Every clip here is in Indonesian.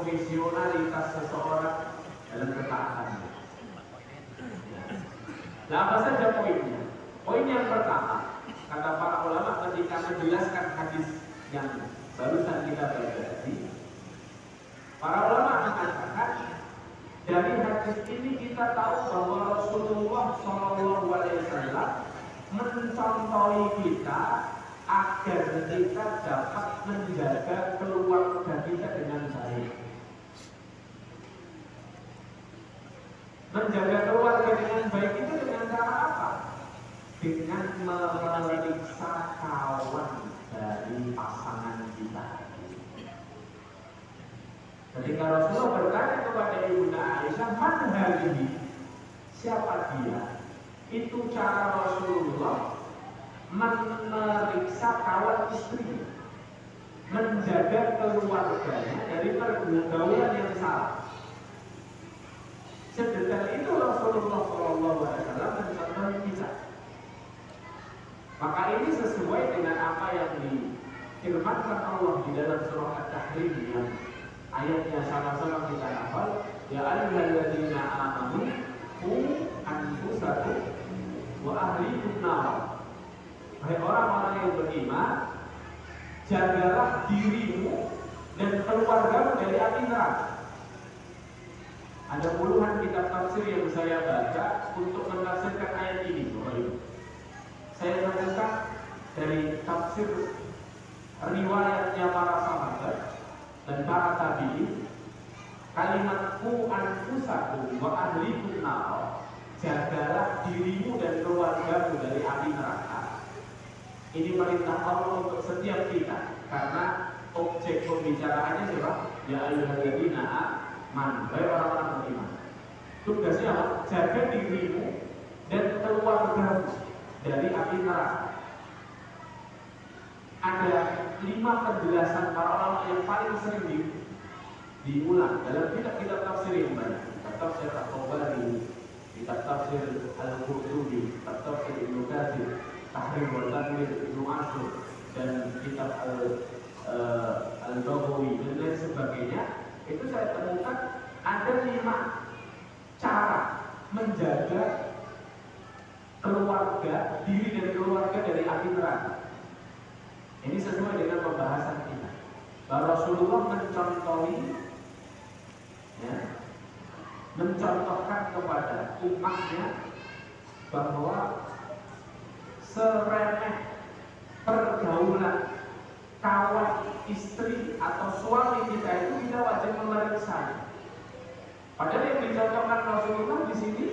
profesionalitas seseorang dalam ketaatannya. Nah, apa saja poinnya? Poin yang pertama, kata para ulama ketika menjelaskan hadis yang barusan kita baca tadi, para ulama mengatakan dari hadis ini kita tahu bahwa Rasulullah SAW mencontohi kita agar kita dapat menjaga keluarga kita dengan baik. Menjaga keluarga dengan baik itu dengan cara apa? Dengan memeriksa kawan dari pasangan kita. Ketika Rasulullah bertanya kepada Ibunda Aisyah, "Man hadhihi?" Siapa dia? Itu cara Rasulullah memeriksa kawan istri, menjaga keluarganya dari pergaulan yang salah. Sedetail itu Rasulullah SAW mencontohi kita. Maka ini sesuai dengan apa yang difirmankan Allah di dalam surah At-Tahrim yang ayatnya sama-sama kita hafal. Ya ayyuhalladzina amanu qu anfusakum wa ahlikum nar. Hai orang-orang yang beriman, jagalah dirimu dan keluargamu dari api neraka. Ada puluhan kitab tafsir yang saya baca untuk menafsirkan ayat ini, Bapak Ibu. Saya menemukan dari tafsir riwayatnya para sahabat dan para tabi'in, kalimat ku anfusakum wa ahlikum nar, jagalah dirimu dan keluargamu dari api neraka. Ini perintah Allah untuk setiap kita, karena objek pembicaraannya siapa? Ya ayyuhalladzina amanu, wahai orang-orang beriman. Tugasnya apa? Jaga dirimu dan keluargamu dari api neraka. Ada 5 penjelasan para ulama yang paling sering diulang dalam kitab-kitab tafsir yang banyak. Kitab tafsir At-Tabari, kitab tafsir Al-Qurtubi, kitab tafsir Ibnu Katsir, Tahrir wa Tanwir Ibnu Ashur, dan kitab Al-Baghawi dan lain sebagainya. Itu saya temukan ada 5 cara menjaga keluarga, diri dan keluarga dari api neraka. Ini sesuai dengan pembahasan kita. Bahwa Rasulullah mencontohkan kepada umatnya bahwa seremeh pergaulan kawan istri atau suami kita itu kita wajib memeriksa. Padahal yang dicontohkan Rasulullah di sini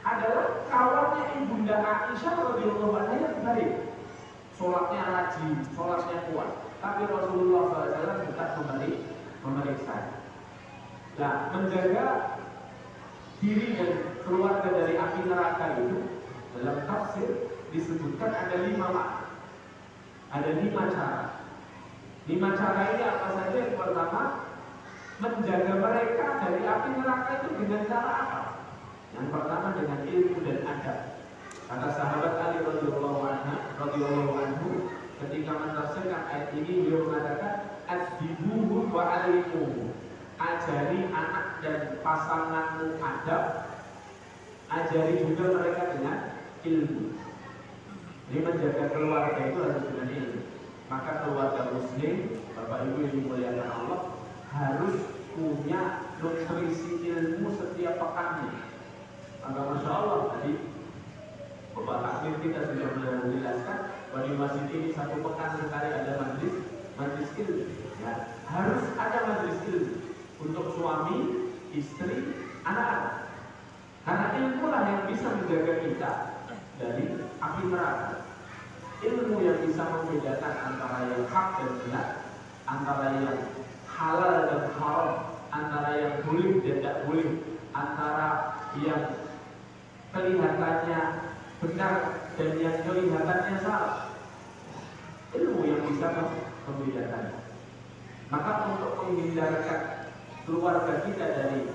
adalah kawannya Ibunda Aisyah radhiyallahu anha yang baik, sholatnya rajin, sholatnya kuat. Tapi Rasulullah SAW tetap memeriksa. Nah, menjaga diri dan keluarga dari api neraka itu dalam tafsir disebutkan ada 5 makna, ada 5 cara. 5 cara ini apa saja? Yang pertama, menjaga mereka dari api neraka itu dengan cara apa? Yang pertama dengan ilmu dan adab. Kata sahabat Ali radhiyallahu anhu ketika menafsirkan ayat ini, beliau mengatakan ad-dibuhu wa alimuhu. Ajari anak dan pasanganmu adab, ajari juga mereka dengan ilmu. Jadi menjaga keluarga itu harus dengan ilmu. Maka keluarga muslim, Bapak Ibu yang dimuliakan Allah, harus punya nutrisi ilmu setiap pekannya. Maka Masya Allah tadi Bapak Takmir kita sudah menjelaskan bahwa di masjid ini 1 pekan sekali ada majlis ilmu. Ya, harus ada majlis ilmu untuk suami, istri, anak-anak. Karena ilmu lah yang bisa menjaga kita dari api neraka. Ilmu yang bisa membedakan antara yang hak dan benar, antara yang halal dan haram, antara yang boleh dan tidak boleh, antara yang kelihatannya benar dan yang kelihatannya salah. Ilmu yang bisa membedakan. Maka untuk menghindarkan keluarga kita dari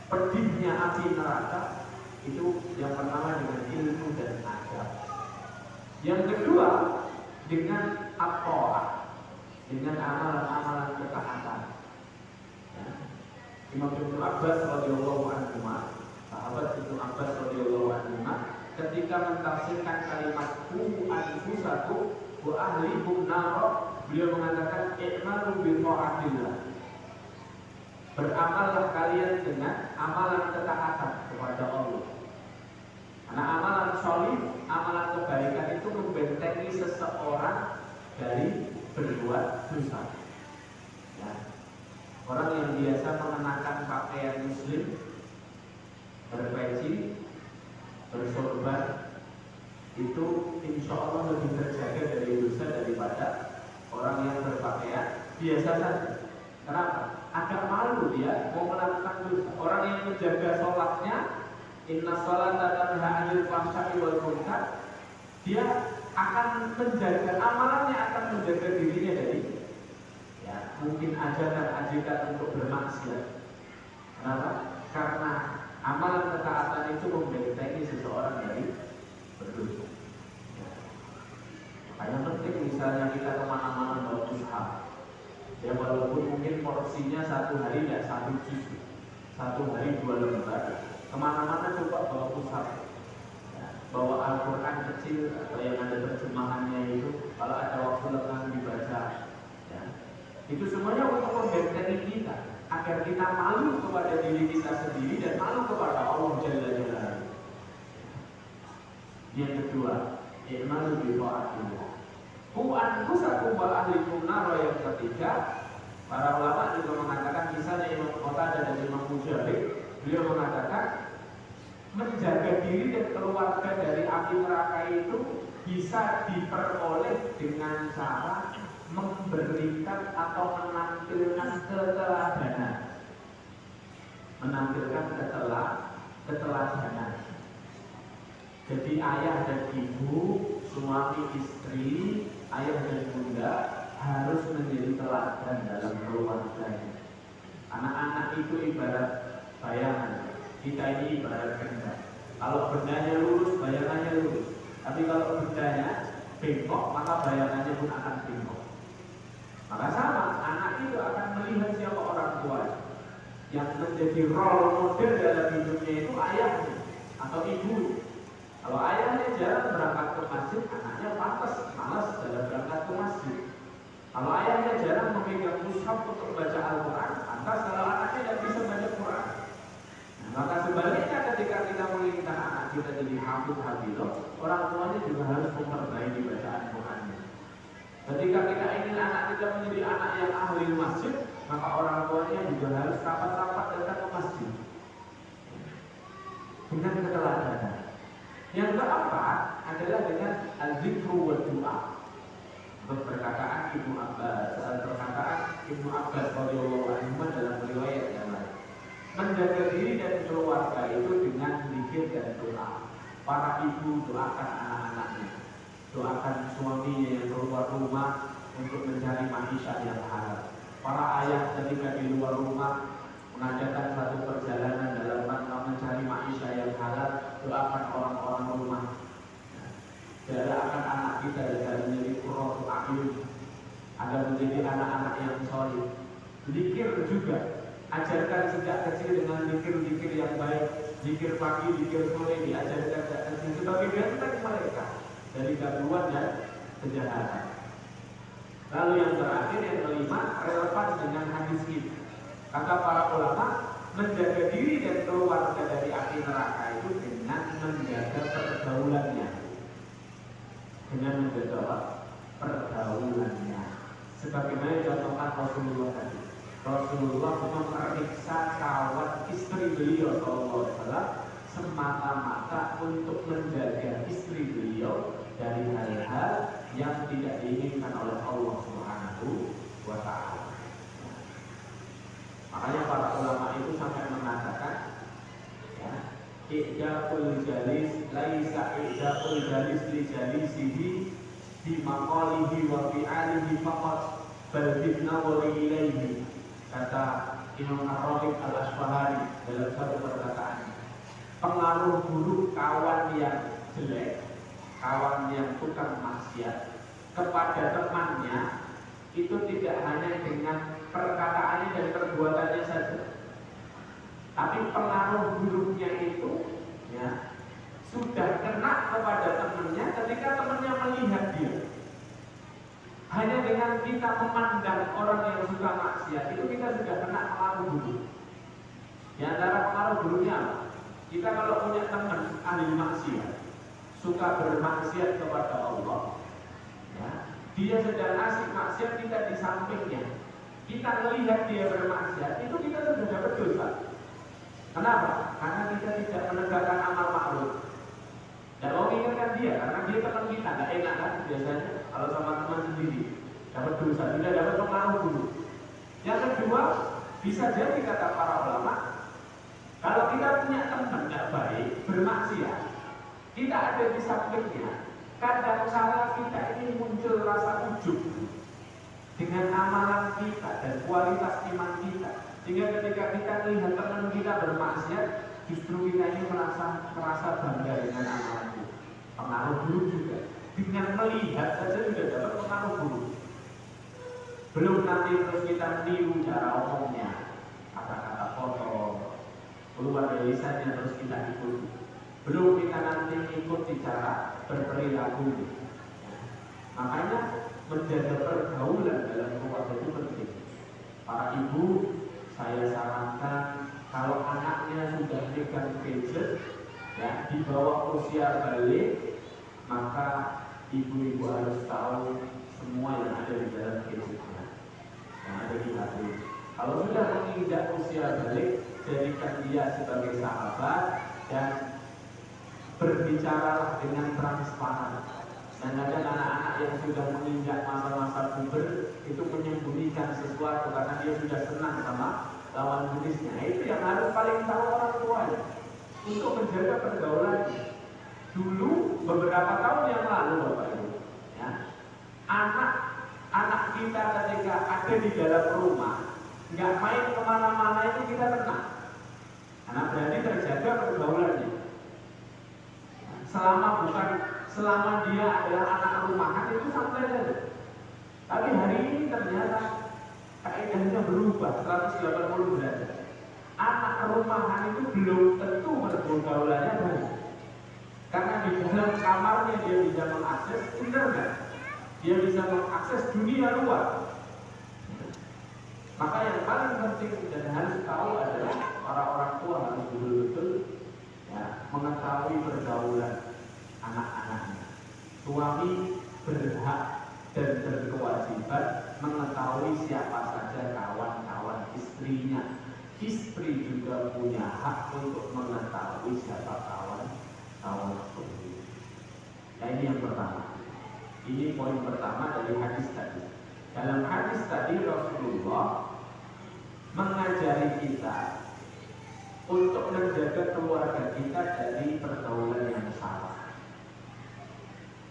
pedihnya api neraka, itu yang pertama dengan ilmu dan adab. Yang kedua dengan at-ta'ah, dengan amalan-amalan ketaatan. Abbas radhiyallahu anhu, sahabat Ibnu Abbas radhiyallahu anhu, ketika mentafsirkan kalimat qu anfusakum wa ahlikum nar, beliau mengatakan i'malu bi tha'atillah. Beramallah kalian dengan amalan ketaatan kepada Allah. Karena amalan sholih, amalan kebaikan itu membentengi seseorang dari berbuat dosa. Ya. Orang yang biasa mengenakan pakaian muslim, berpeci, bersorban, itu insya Allah lebih terjaga dari dosa daripada orang yang berpakaian biasa saja. Kenapa? Agak malu dia mau melakukan dosa. Orang yang menjaga sholatnya, inna sholata tanha 'anil fahsya'i wal munkar, dia akan menjaga amalannya, akan menjaga dirinya dari mungkin ajakan untuk bermaksiat. Kenapa? Karena amalan ketaatan itu membentengi seseorang dari berdosa. Makanya penting misalnya kita kemana-mana bawa mushaf. Ya walaupun mungkin porsinya satu hari tidak satu juz, satu hari 2 lembar. Kemana-mana coba bawa mushaf. Bawa Al-Quran kecil atau yang ada terjemahannya itu, kalau ada waktu lengang dibaca. Itu semuanya untuk membentengi kita, agar kita malu kepada diri kita sendiri dan malu kepada Allah Jalla Jalaluhu. Yang kedua, i'malu bi tha'atillah. Qu anfusakum wa ahlikum nar. Yang ketiga, para ulama juga mengatakan, misalnya Imam Qatadah dan Imam Mujahid, beliau mengatakan menjaga diri dan keluarga dari api neraka itu bisa diperoleh dengan cara memberikan atau menampilkan keteladanan, keteladanan. Jadi ayah dan ibu, suami istri, ayah dan bunda harus menjadi teladan dalam keluarganya. Anak-anak itu ibarat bayangan, kita ini ibarat benda. Kalau bendanya lurus, bayangannya lurus. Tapi kalau bendanya bengkok, maka bayangannya pun akan bengkok. Maka sama, anak itu akan melihat siapa orang tua. Yang menjadi role model dalam hidupnya itu ayahnya atau ibu. Kalau ayahnya jarang berangkat ke masjid, anaknya pantas malas dalam berangkat ke masjid. Kalau ayahnya jarang memegang mushaf untuk baca Al-Quran, pantas kalau anaknya tidak bisa baca Quran. Nah, maka sebaliknya ketika kita menginginkan anak kita jadi hafidh, orang tuanya juga harus memperbaiki bacaan Qurannya. Ketika kita ingin anak kita menjadi anak yang ahli masjid, maka orang tuanya juga harus rapat-rapat datang ke masjid dengan keteladanan. Yang keempat adalah dengan al-zikru wa du'a. Perkataan Ibnu Abbas radhiyallahu anhu dalam riwayat yang lain. Menjaga diri dan keluarga itu dengan zikir dan doa. Para ibu doakan anak-anaknya, doakan suaminya yang keluar rumah untuk mencari maisha yang halal. Para ayah ketika di luar rumah mengadakan satu perjalanan dalam rangka mencari maisha yang halal, doakan orang-orang rumah. Doakan anak kita agar menjadi qurratu a'yun, agar menjadi anak-anak yang soleh. Zikir juga, ajarkan sejak kecil dengan zikir-zikir yang baik. Zikir pagi, zikir sore diajarkan sejak kecil sebagai benteng mereka dari gangguan dan kejahatan. Lalu yang terakhir, yang kelima, relevan dengan hadis ini. Kata para ulama, menjaga diri dan keluarga dari api neraka itu dengan menjaga pergaulannya. Dengan menjaga pergaulannya. Sebagaimana contohkan Rasulullah tadi. Rasulullah memeriksa kawan istri beliau SAW semata-mata untuk menjaga istri beliau dari hal-hal yang tidak diinginkan oleh Allah Subhanahu wa Ta'ala. Makanya para ulama itu sampai mengatakan, i'ja'ul jalis laisa i'ja'ul jalis li jalisihi bi maqalihi wa fi'alihi faqat bal bi nawari ilaihi. Kata Imam Ar-Raghib Al-Asfahani dalam satu perkataan, pengaruh buruk kawan yang jelek, kawan yang tukang maksiat kepada temannya itu tidak hanya dengan perkataannya dan perbuatannya saja, dengan kita memandang orang yang suka maksiat itu kita sudah kena pengaruh buruk. Di antara pengaruh buruknya apa? Kita kalau punya teman ahli maksiat, suka bermaksiat kepada Allah, ya, dia sedang asik maksiat, kita di sampingnya, kita melihat dia bermaksiat, itu kita sudah dapat dosa. Kenapa? Karena kita tidak menegakkan amal ma'ruf. Dan mau ingatkan dia, karena dia teman kita, nggak enak kan biasanya kalau sama teman sendiri dapat dosa, tidak dapat pengaruh dulu. Yang kedua, bisa jadi kata para ulama, kalau kita punya teman nggak baik, bermaksiat, kita ada di sampingnya, kadang kala kita ini muncul rasa ujub dengan amalan kita dan kualitas iman kita, sehingga ketika kita melihat teman kita bermaksiat, justru kita ini merasa bangga dengan amalan itu. Pengaruh buruk juga. Dengan melihat saja juga dapat pengaruh buruk. Belum nanti terus kita meniru cara omongnya, kata-kata kotor, keluar dari lisannya terus kita ikuti. Belum kita nanti ikuti cara berperilaku. Makanya menjaga pergaulan dalam keluarga itu penting. Para ibu, saya sarankan kalau anaknya sudah pegang gadget, ya, di bawah usia balik, maka ibu-ibu harus tahu semua yang ada di dalam gadgetnya, yang ada di HP. Kalau sudah menginjak usia balik, jadikan dia sebagai sahabat dan berbicara dengan transparan. Dan ada anak-anak yang sudah menginjak masa-masa puber itu menyembunyikan sesuatu karena dia sudah senang sama lawan jenisnya. Itu yang harus paling tahu orang tuanya untuk menjaga pergaulannya. Dulu beberapa tahun yang lalu Bapak Ibu, ya, anak kita ketika ada di dalam rumah nggak main kemana-mana itu kita tenang, karena berarti terjaga pergaulannya. Selama dia adalah anak rumahan itu santai saja. Tapi hari ini ternyata kaidahnya berubah 180 derajat. Anak rumahan itu belum tentu pergaulannya baik, karena di dalam kamarnya dia bisa mengakses internet, dia bisa mengakses dunia luar. Maka yang paling penting dan harus tahu adalah para orang tua harus betul-betul, ya, mengetahui pergaulan anak-anaknya. Suami berhak dan berkewajiban mengetahui siapa saja kawan-kawan istrinya. Istri juga punya hak untuk mengetahui siapa kawan-kawan suami. Nah, ini yang pertama. Ini poin pertama dari hadis tadi. Dalam hadis tadi Rasulullah mengajari kita untuk menjaga keluarga kita dari pergaulan yang salah.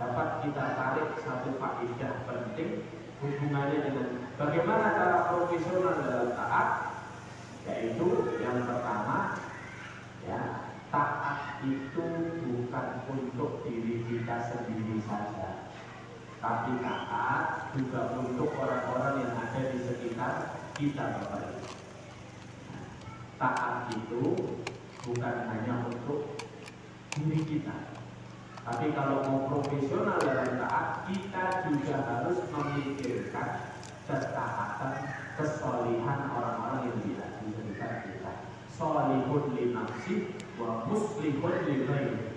Dapat kita tarik satu faedah penting hubungannya dengan bagaimana cara profesional dalam taat, yaitu yang pertama, ya, taat itu bukan untuk diri kita sendiri saja, tapi taat juga untuk orang-orang yang ada di sekitar kita, Bapak Ibu. Taat itu bukan hanya untuk diri kita, tapi kalau mau profesional dalam taat, kita juga harus memikirkan ketaatan, kesolihan orang-orang yang tidak di sekitar kita. Solihun li nafsi wa muslihun li ghairi.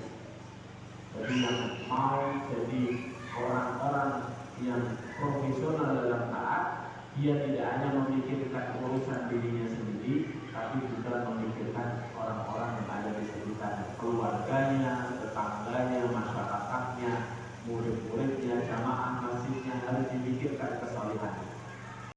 Jadi yang mau jadi orang-orang yang profesional dalam taat, dia tidak hanya memikirkan urusan dirinya sendiri, tapi juga memikirkan orang-orang yang ada di sekitar, keluarganya, tetangganya, masyarakatnya, murid-muridnya, jamaah masjidnya, harus dipikirkan kesalehan.